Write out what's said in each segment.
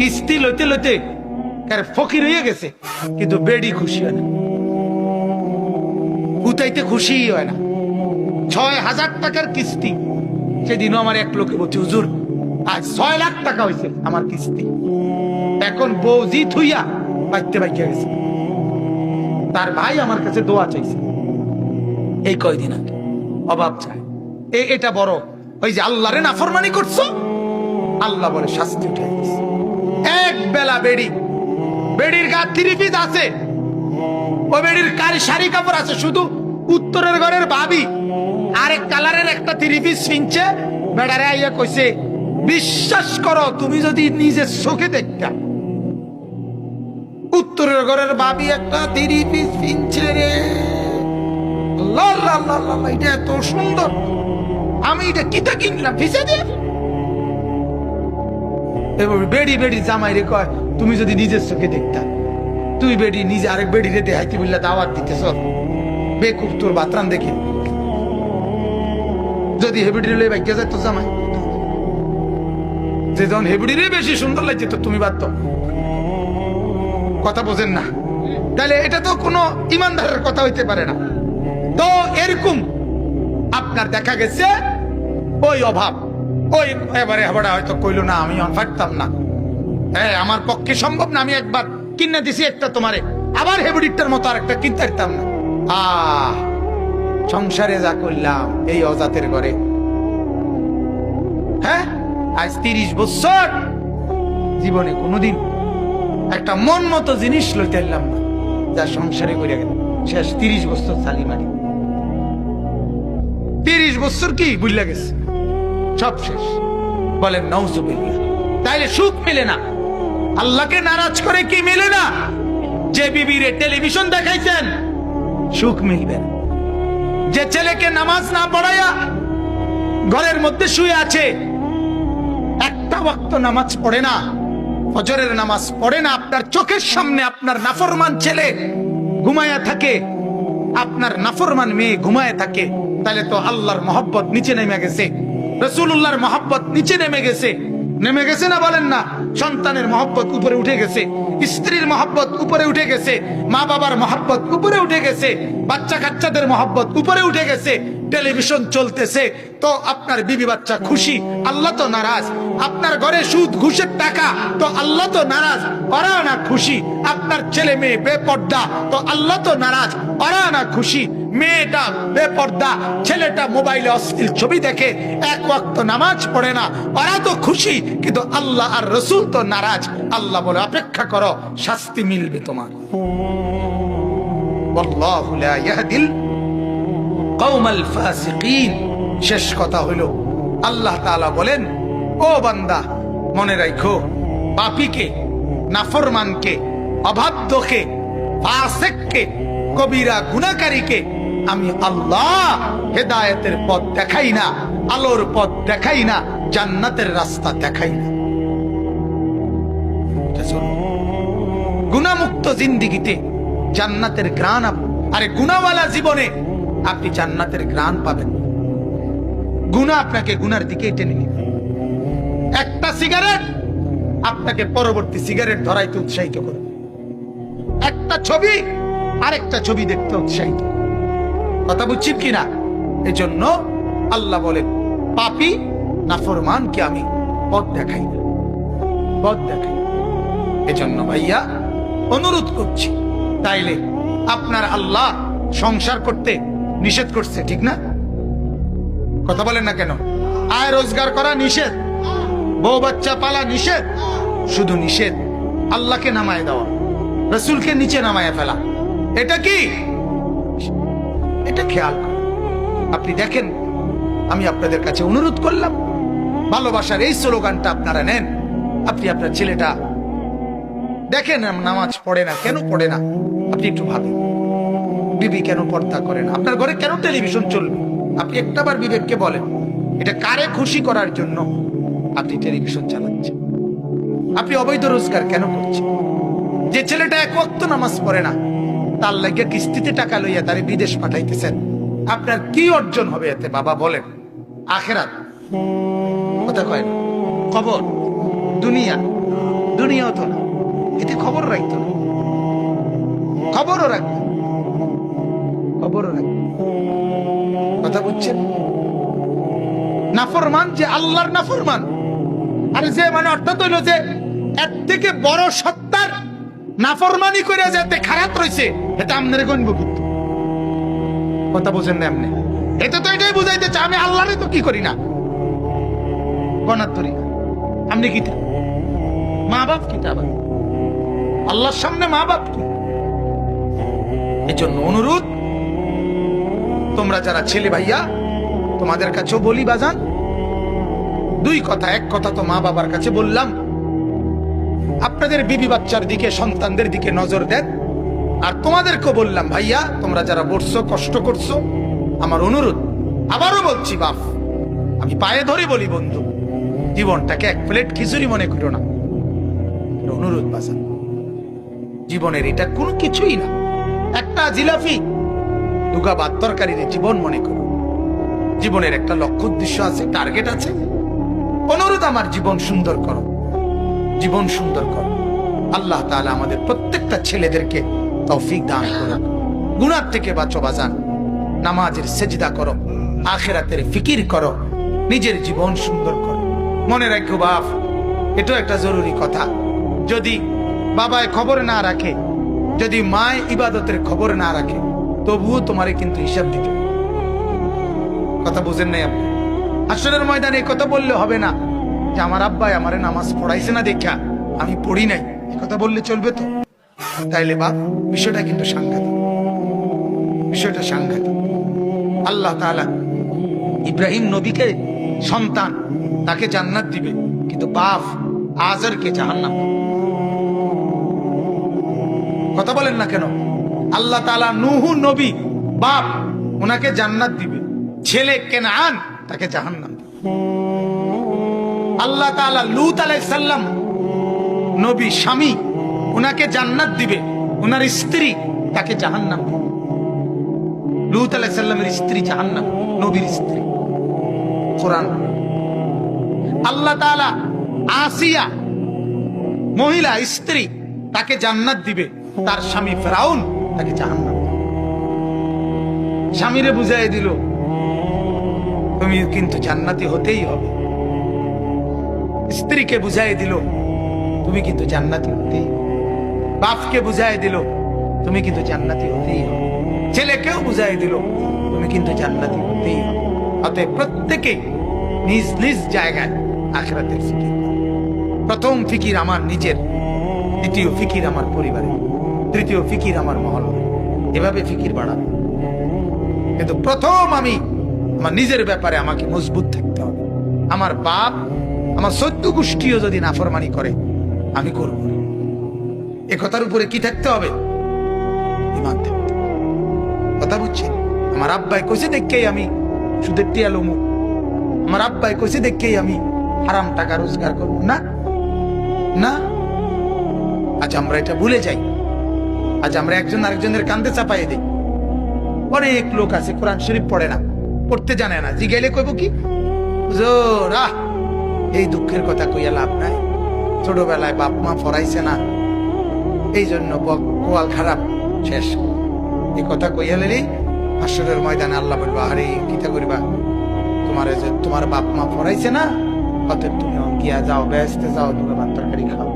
কিস্তি লইতে লইতে ফকির হয়ে গেছে, কিন্তু বেডি খুশি হয় না, উতাইতে খুশি হয় না। ৬,০০০ টাকার কিস্তি। সেদিনও আমার এক লোকে বলছে, হুজুর আজ ৬ লাখ টাকা হয়েছে আমার কিস্তি। এখন বউ জি থুইয়া বাইতে বাইকে গেছে। তার ভাই আমার কাছে দোয়া চাইছে এই কয়দিন আগে, অভাব চায়। এটা বড় ওই যে আল্লাহরে নাফরমানি করছো, আল্লাহ বলে শাস্তি উঠে গেছে। এক বেলা বেডির গা 3 পিস আছে, ও বেডির শাড়ি কাপড় আছে, শুধু উত্তরের ঘরের ভাবি আরেক কালারের একটা 3 পিস কিনছে। বেড়ারে আইয়া কইছে, বিশ্বাস করো তুমি যদি নিজের চোখে দেখতা, উত্তরের ঘরের ভাবি একটা 3 পিস কিনছে রে, আল্লাহ আল্লাহ আল্লাহ, এটা এত সুন্দর, আমি এটা কিতা কিনলাম ভিসা দিয়ে। বেড়ি জামাই রে কয়, তুমি যদি নিজের চোখে দেখতা, তুই বেড়ি নিজে আরেক বেড়ি রে দেখাইতে বললা দাওয়াত দিতেছ, বেকুব তোর বাতরান দেখে। যদি হেবিডি রে ভাগ্য যায় তো জামাই, যে যখন হেবিডি রে বেশি সুন্দর লাগছে তো তুমি বাদ। কথা বোঝেন না? তাহলে এটা তো কোনো ইমানদারের কথা হইতে পারে না। তো এরকম আপনার দেখা গেছে ওই অভাব, ওই এবারে হয়তো কইলো না আমি পারতাম না, হ্যাঁ আমার পক্ষে সম্ভব না, আমি একবার কিনে দিছি একটা তোমারে, আবার হেবুডিটার মতো আর একটা কিনতে পারতাম না। সংসারে যা করলাম এই অজাতের ঘরে, হ্যাঁ আজ 30 বছর জীবনে কোনোদিন একটা মন মতো জিনিস লইতে পারলাম না, যা সংসারে করে গেল শেষ। 30 বছর চালি মারি, 30 বছর কি বুঝলা গেছে, সব শেষ। বলেন নাউজুবিল্লাহ। তাইলে সুখ মিলে না, আল্লাহকে নারাজ করে কি মিলে না? যে বিবিরে টেলিভিশন দেখাইছেন সুখ মিলবে না, যে ছেলেকে নামাজ না পড়াইয়া ঘরের মধ্যে শুয়ে আছে, একটা ওয়াক্ত নামাজ পড়ে না, ফজরের নামাজ পড়ে না, আপনার চোখের সামনে আপনার নাফরমান ছেলে ঘুমায়া থাকে, আপনার নাফরমান মেয়ে ঘুমায় থাকে, তাহলে তো আল্লাহর মহব্বত নিচে নেমে গেছে, রাসূলুল্লাহর মহব্বত নিচে নেমে গেছে না বলেন না? সন্তানের মহব্বত উপরে উঠে গেছে, স্ত্রীর মহব্বত উপরে উঠে গেছে, মা বাবার মহব্বত উপরে উঠে গেছে, বাচ্চা কাচ্চাদের মহব্বত উপরে উঠে গেছে। টেলিভিশন চলতেছে তো আপনার বিবি বাচ্চা খুশি, আল্লাহ তো নারাজ। আপনার ঘরে সুদ ঘুষের টাকা তো আল্লাহ তো নারাজ, ওরা না খুশি। আপনার ছেলে মেয়ে বেপর্দা তো আল্লাহ তো নারাজ, ওরা না খুশি। মেয়েটা বেপর্দা, ছেলেটা মোবাইলে অশ্লীল ছবি দেখে, এক ওয়াক্ত নামাজ পড়ে না, ওরা তো খুশি, কিন্তু আল্লাহ আর রাসূল তো নারাজ। আল্লাহ বলে অপেক্ষা করো, শাস্তি মিলবে তোমার। আল্লাহু লা ইয়াহদিল কওমাল ফাসিকিন। শেষ কথা হইল আল্লাহ তাআলা বলেন, ও বান্দা মনে রাখো, পাপীকে, নাফরমানকে, অবাধ্যকে, ফাসিককে, কবিরা গুনাহকারীকে আমি আল্লাহ হেদায়েতের পথ দেখাই না, আলোর পথ দেখাই না, জান্নাতের রাস্তা দেখাই না। গুনাহমুক্ত জিন্দেগিতে জান্নাতের ঘ্রাণ, আরে গুনাহওয়ালা জীবনে আপনি জান্নাতের ঘ্রাণ পাবেন। গুনাহ আপনাকে গুনার দিকে টেনে নিবে। একটা সিগারেট আপনাকে পরবর্তী সিগারেট ধরাইতে উৎসাহিত করবে, একটা ছবি আরেকটা ছবি দেখতে উৎসাহিত। কথা বুঝছেন কিনা? এই জন্য আল্লাহ বলেন, পাপী নাফরমানকে আমি পথ দেখাই না, পথ দেখাই। এজন্য ভাইয়া অনুরোধ করছি, তাইলে আপনার আল্লাহ সংসার করতে নিষেধ করছে, ঠিক না? কথা বলেন না কেন? আয় রোজগার করা নিষেধ, বউ বাচ্চা পালা নিষেধ, শুধু নিষেধ আল্লাহকে নামায় দেওয়া, রাসূলকে নিচে নামায় ফেলা। এটা কি? এটা খেয়াল করুন। আপনি দেখেন, আমি আপনাদের কাছে অনুরোধ করলাম, ভালোবাসার এই স্লোগানটা আপনারা নেন। আপনি আপনার ছেলেটা দেখেন নামাজ পড়ে না, কেন পড়ে না? আপনি একটু ভাবেন, বিবি কেন পর্দা করে না? আপনার ঘরে কেন টেলিভিশন চলবে? আপনি একটাবার বিবেককে বলেন, এটা কারে খুশি করার জন্য আপনি টেলিভিশন চালাচ্ছেন? আপনি অবৈধ রোজগার কেন করছেন? যে ছেলেটা এক ওয়াক্ত নামাজ পড়ে না, তার লাগিয়া কিস্তিতে টাকা লইয়া তারে বিদেশ পাঠাইতেছেন, আপনার কি অর্জন হবে এতে? বাবা বলেন, আখেরাত কথা কয় না, কবর, দুনিয়া। হতো না, এতে খবর রাখতো না, খবরও রাখতো, খবরও রাখতো। কথা বুঝছেন? নাফরমান যে আল্লাহর নাফরমান, আর যে মানে অর্থাৎ হইল যে এর থেকে বড় সত্তার নাফরমানি করে যাতে খারাপ রয়েছে, এটা আপনার গণব কিন্তু। কথা বুঝেন না এমনি? এটা তো এটাই বুঝাইতে চাই আমি আল্লাহরে তো কি করি না, গণার ধরি না। আপনি কি মা বাপ কি আবার আল্লাহর সামনে মা বাপ কি? এই জন্য অনুরোধ, তোমরা যারা ছেলে ভাইয়া, তোমাদের কাছেও বলি বাজান, দুই কথা। এক কথা তো মা বাবার কাছে বললাম, আপনাদের বিবি বাচ্চার দিকে, সন্তানদের দিকে নজর দেন। আর তোমাদেরকেও বললাম ভাইয়া, তোমরা যারা বসছো, কষ্ট করছো, আমার অনুরোধ, আবারও বলছি বাপ, আমি পায়ে ধরে বলি বন্ধু, জীবনটাকে এক প্লেট খিচুড়ি মনে করো না। অনুরোধ বাজান, জীবনের এটা কোনো কিছুই না, একটা জিলাপি দুগা ভাত তরকারির জীবন মনে করো। জীবনের একটা লক্ষ্য উদ্দেশ্য আছে, টার্গেট আছে। অনুরোধ, আমার জীবন সুন্দর করো, জীবন সুন্দর করো। আল্লাহ তাআলা আমাদের প্রত্যেকটা ছেলেদেরকে তৌফিক দান করুন। গুনাহ থেকে বাঁচো বাজান, নামাজের সেজদা করো, আখিরাতের ফিকির করো, নিজের জীবন সুন্দর করো। মনে রাখো বাপ, এটাও একটা জরুরি কথা, যদি বাবায় খবর না রাখে, যদি মায় ইবাদতের খবর না রাখে, তবুও তোমারে কিন্তু হিসাব দিতে। কথা বুঝেন নাই আপনি? হাসরের ময়দানে এই কথা বললে হবে না যে আমার আব্বাই আমারে নামাজ পড়াইছে না দেখা আমি পড়ি নাই, এই কথা বললে চলবে তো? তাইলে বাপ, বিষয়টা কিন্তু সাংঘাতিক, বিষয়টা সাংঘাতিক। আল্লাহ তাআলা ইব্রাহিম নবীকে সন্তান, তাকে জান্নাত দিবে, কিন্তু বাপ আজরকে জাহান্নাম। কথা বলেন না কেন? আল্লাহ তাআলা নূহ নবী বাপ, ওনাকে জান্নাত দিবে, ছেলে কেনান তাকে জাহান্নাম দিবে। আল্লাহ তাআলা লূত আলাইহিস সালাম নবী স্বামী, ওনাকে জান্নাত দিবে, ওনার স্ত্রী তাকে জাহান্নাম দিবে। লূত আলাইহিস সালামের স্ত্রী জাহান্নাম, নবীর স্ত্রী। কোরআন। আল্লাহ তাআলা আসিয়া মহিলা স্ত্রী, তাকে জান্নাত দিবে, তার স্বামী ফিরাউন তাকে জাহান্নাম দিবে। স্বামীরে বুঝাই দিল তুমি কিন্তু জান্নাতি হতেই হবে, স্ত্রীকে বুঝাই দিল তুমি কিন্তু জান্নাতি হতেই হবে, বাপকে বুঝাই দিল তুমি কিন্তু জান্নাতি হতেই হবে, ছেলেকেও বুঝাই দিল তুমি কিন্তু জান্নাতি হতেই হবে। অতএব প্রত্যেকে নিজ নিজ জায়গায় আখিরাতের ফিকির। প্রথম ফিকির আমার নিজের, দ্বিতীয় ফিকির আমার পরিবারের, তৃতীয় ফিকির আমার মহল্লা। এভাবে ফিকির বাড়াবো, কিন্তু প্রথম আমি আমার নিজের ব্যাপারে আমাকে মজবুত থাকতে হবে। আমার বাপ, আমার 14 গোষ্ঠীও যদি নাফরমানি করে, আমি করব না। এ কথার উপরে কি থাকতে হবে? ঈমান থাকতে হবে। কথা বুঝছেন? আমার আব্বাই কইছে দেখেই আমি সুদের টিয়া লমু, আমার আব্বাই কইছে দেখেই আমি হারাম টাকা রোজগার করব না, না। আজ আমরা এটা ভুলে যাই, আজ আমরা একজন আরেকজনের কান্দে চাপাই দিই। অনেক লোক আছে কোরআন শরীফ পড়ে না, পড়তে জানে না, জিগাইলে কইব কি হুজুর, এই দুঃখের কথা কইয়া লাভ নাই, ছোটবেলায় বাপ মা পড়াইছে না, এই জন্য কোয়াল খারাপ, শেষ। এই কথা কইয়া লেলি হাসরের ময়দানে আল্লাহ বলবা, আরে কিতা করিবা, তোমার বাপ মা পড়াইছে না, অতএব তুমি গিয়া যাও, বেহেশতে যাও, তুমি ভাত তরকারি খাও।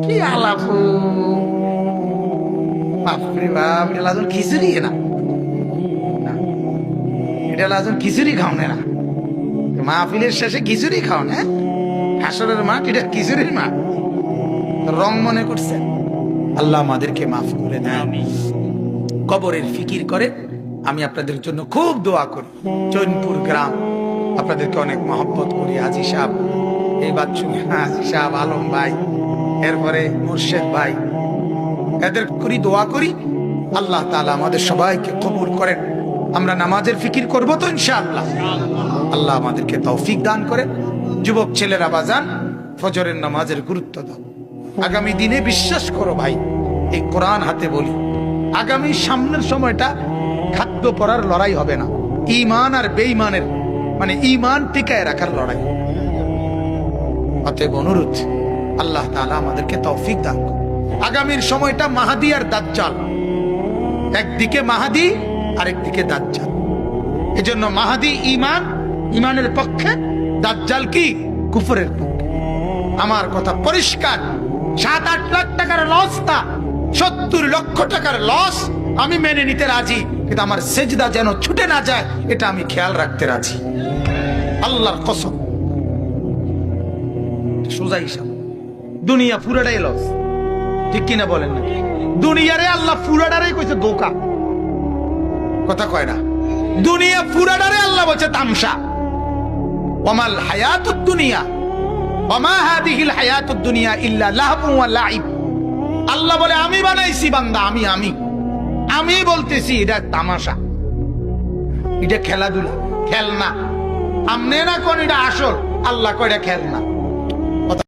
কি আলাপ, বাপরে বাপ, এটা লাজন খিচুড়ি না, এটা লাজন খিচুড়ি খাওনে না, মাহফিলের শেষে খিচুড়ি খাও না, হাসরের মাঠ এটা খিচুড়ির মাঠ, রং মনে করছেন। আল্লাহ আমাদেরকে মাফ করে দেন। কবরের ফিকির করে আমি আপনাদের জন্য খুব দোয়া করি। চৈনপুর গ্রাম, আপনাদেরকে অনেক মহব্বত করি। হাজী সাহেব, এই বাচ্চু হাজী সাহেব, আলম ভাই, এরপরে মুর্শেদ ভাই, এদের করি দোয়া করি আল্লাহ তাআলা আমাদের সবাইকে কবুল করেন। আমরা নামাজের ফিকির করব তো ইনশাআল্লাহ। আল্লাহ আমাদেরকে তৌফিক দান করেন। যুবক ছেলেরা বাজান, ফজরের নামাজের গুরুত্ব দাও। আগামী দিনে বিশ্বাস করো ভাই, এই কোরআন হাতে বলি, আগামী সামনের সময়টা খাদ্য পড়ার লড়াই হবে না, ঈমান আর বেঈমানের, মানে ঈমান টিকায় রাখার লড়াই। অতএব অনুরোধ, আল্লাহ তাআলা আমাদেরকে তৌফিক দান করুন। আগামীর সময়টা মাহাদি আর দাজ্জাল, একদিকে মাহাদি আরেকদিকে দাজ্জাল। এজন্য মাহাদি ইমানের পক্ষে, দাজ্জাল কি কুফরের পক্ষে। আমার কথা পরিষ্কার, 7-8 লাখ টাকার লস তা 70 লক্ষ টাকার লস আমি মেনে নিতে রাজি, কিন্তু আমার সেজদা যেন ছুটে না যায় এটা আমি খেয়াল রাখতে রাজি, আল্লাহর কসম। সোজা হিসাব, দুনিয়া পুরাটাই লস, ঠিক কিনা বলেন না? দুনিয়ারে আল্লাহ পুরাটারে কইছে ধোঁকা, কথা কয় না? দুনিয়া পুরাটারে আল্লাহ বলছে তামসা। ওয়ামাল হায়াতুদ দুনিয়া ওয়ামা হাদিহিল হায়াতুদ দুনিয়া ইল্লা লাহবুন ওয়া লাইব। আল্লাহ বলে আমি বানাইছি বান্দা, আমি বলতেছি এটা তামাশা, এটা খেলাধুলা, খেলনা। আমনে না কোন এটা আসল, আল্লাহ কয় এটা খেলনা।